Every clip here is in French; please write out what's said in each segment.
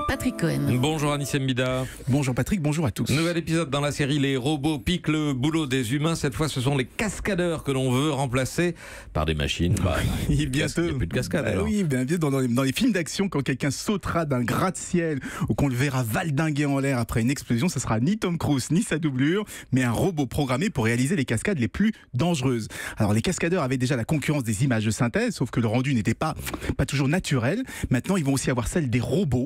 Patrick Cohen. Bonjour Anissem Bida. Bonjour Patrick, bonjour à tous. Nouvel épisode dans la série Les robots piquent le boulot des humains. Cette fois, ce sont les cascadeurs que l'on veut remplacer par des machines. Bientôt. Il n'y a plus de cascade. Alors. Oui, bien dans les films d'action, quand quelqu'un sautera d'un gratte-ciel ou qu'on le verra valdinguer en l'air après une explosion, ce sera ni Tom Cruise ni sa doublure, mais un robot programmé pour réaliser les cascades les plus dangereuses. Alors les cascadeurs avaient déjà la concurrence des images de synthèse, sauf que le rendu n'était pas toujours naturel. Maintenant, ils vont aussi avoir celle des robots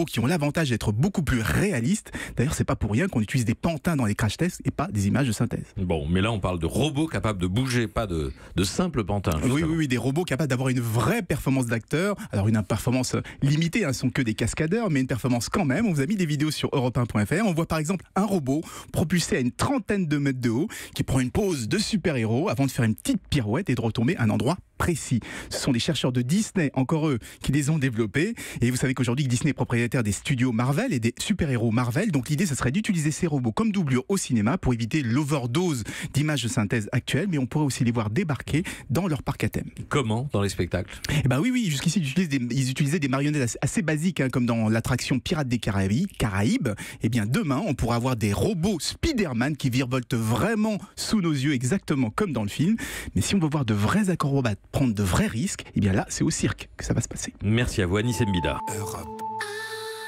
qui ont l'avantage d'être beaucoup plus réalistes. D'ailleurs, c'est pas pour rien qu'on utilise des pantins dans les crash tests et pas des images de synthèse. Bon, mais là, on parle de robots capables de bouger, pas de simples pantins. Oui, des robots capables d'avoir une vraie performance d'acteur. Alors une performance limitée, ce ne sont que des cascadeurs, mais une performance quand même. On vous a mis des vidéos sur europe1.fr. On voit par exemple un robot propulsé à une trentaine de mètres de haut qui prend une pose de super-héros avant de faire une petite pirouette et de retomber à un endroit précis. Ce sont les chercheurs de Disney, encore eux, qui les ont développés. Et vous savez qu'aujourd'hui, Disney est propriétaire des studios Marvel et des super-héros Marvel. Donc l'idée, ce serait d'utiliser ces robots comme doublure au cinéma pour éviter l'overdose d'images de synthèse actuelles, mais on pourrait aussi les voir débarquer dans leur parc à thème. Comment dans les spectacles? Oui, jusqu'ici, ils utilisaient des marionnettes assez basiques, comme dans l'attraction Pirates des Caraïbes. Et bien demain, on pourra avoir des robots Spider-Man qui virevoltent vraiment sous nos yeux, exactement comme dans le film. Mais si on veut voir de vrais acrobates prendre de vrais risques, et bien là, c'est au cirque que ça va se passer. Merci à vous, Anissem Bida.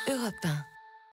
Europe 1.